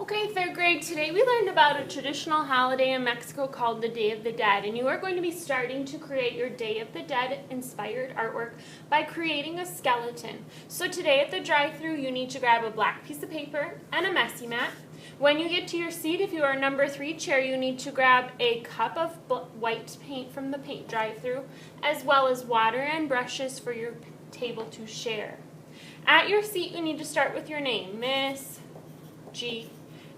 Okay, third grade, today we learned about a traditional holiday in Mexico called the Day of the Dead, and you are going to be starting to create your Day of the Dead inspired artwork by creating a skeleton. So today at the drive-thru, you need to grab a black piece of paper and a messy mat. When you get to your seat, if you are number 3 chair, you need to grab a cup of white paint from the paint drive-thru, as well as water and brushes for your table to share. At your seat, you need to start with your name, Miss G,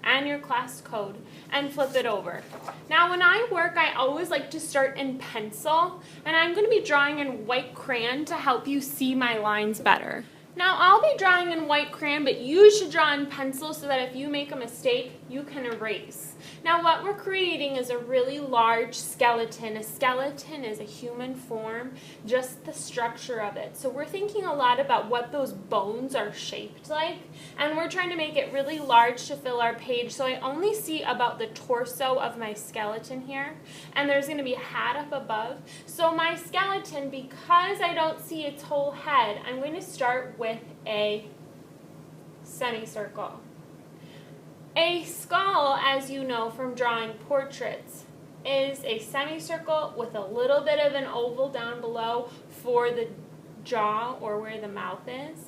and your class code, and flip it over. Now when I work, I always like to start in pencil, and I'm going to be drawing in white crayon to help you see my lines better. Now I'll be drawing in white crayon, but you should draw in pencil so that if you make a mistake, you can erase. Now what we're creating is a really large skeleton. A skeleton is a human form, just the structure of it. So we're thinking a lot about what those bones are shaped like, and we're trying to make it really large to fill our page. So I only see about the torso of my skeleton here, and there's going to be a hat up above. So my skeleton, because I don't see its whole head, I'm going to start with a semicircle. A skull, as you know from drawing portraits, is a semicircle with a little bit of an oval down below for the jaw or where the mouth is.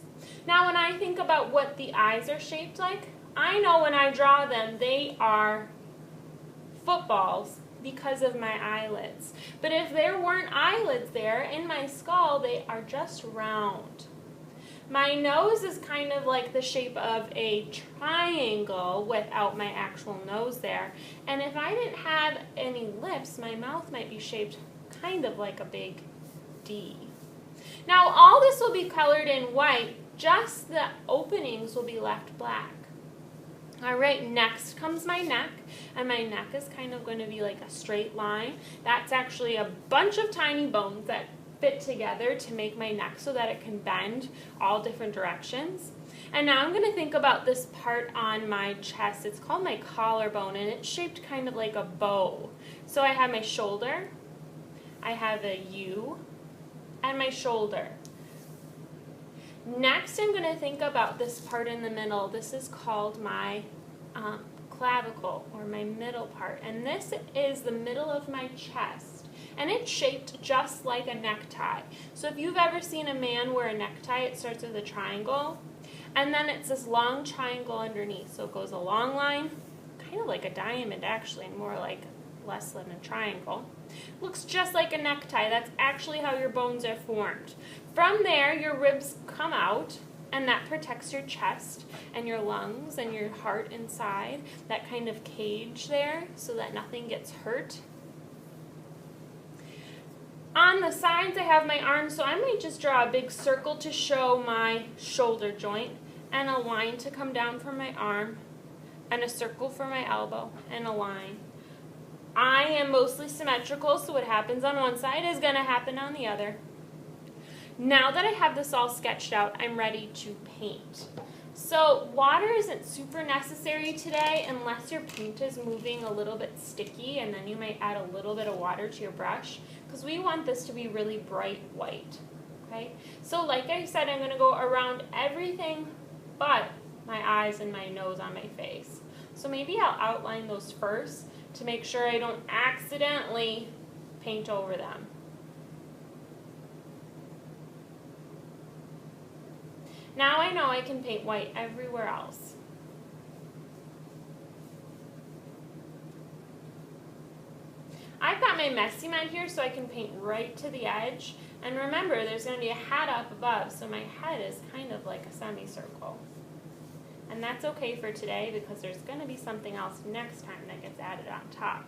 Now when I think about what the eyes are shaped like, I know when I draw them they are footballs because of my eyelids. But if there weren't eyelids there in my skull, they are just round. My nose is kind of like the shape of a triangle without my actual nose there. And if I didn't have any lips, my mouth might be shaped kind of like a big D. Now all this will be colored in white, just the openings will be left black. Alright, next comes my neck, and my neck is kind of going to be like a straight line. That's actually a bunch of tiny bones that fit together to make my neck so that it can bend all different directions. And now I'm going to think about this part on my chest. It's called my collarbone, and it's shaped kind of like a bow. So I have my shoulder, I have a U, and my shoulder. Next I'm going to think about this part in the middle. This is called my clavicle, or my middle part, and this is the middle of my chest. And it's shaped just like a necktie. So if you've ever seen a man wear a necktie, it starts with a triangle, and then it's this long triangle underneath. So it goes a long line, kind of like a diamond actually, more like less than a triangle. Looks just like a necktie. That's actually how your bones are formed. From there, your ribs come out, and that protects your chest and your lungs and your heart inside, that kind of cage there so that nothing gets hurt. On the sides I have my arms, so I might just draw a big circle to show my shoulder joint, and a line to come down from my arm, and a circle for my elbow, and a line. I am mostly symmetrical, so what happens on one side is going to happen on the other. Now that I have this all sketched out, I'm ready to paint. So water isn't super necessary today unless your paint is moving a little bit sticky, and then you might add a little bit of water to your brush, because we want this to be really bright white. Okay? So like I said, I'm going to go around everything but my eyes and my nose on my face. So maybe I'll outline those first to make sure I don't accidentally paint over them. Now I know I can paint white everywhere else. I've got my messy mat here so I can paint right to the edge. And remember, there's going to be a hat up above, so my head is kind of like a semicircle. And that's okay for today because there's going to be something else next time that gets added on top.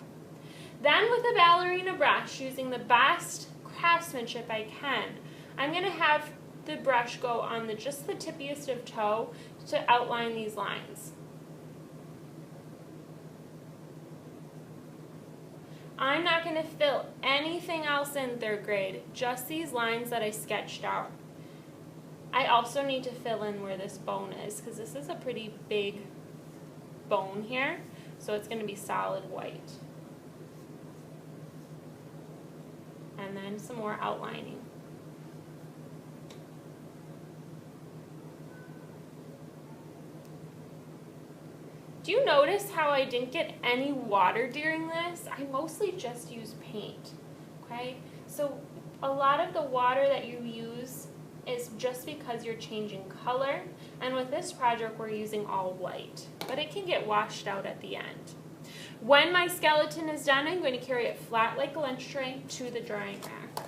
Then with a ballerina brush, using the best craftsmanship I can, I'm going to have the brush go on just the tippiest of toe to outline these lines. I'm not going to fill anything else in third grade, just these lines that I sketched out. I also need to fill in where this bone is, because this is a pretty big bone here, so it's going to be solid white. And then some more outlining. Do you notice how I didn't get any water during this? I mostly just used paint, okay? So a lot of the water that you use is just because you're changing color, and with this project we're using all white, but it can get washed out at the end. When my skeleton is done, I'm going to carry it flat like a lunch tray to the drying rack.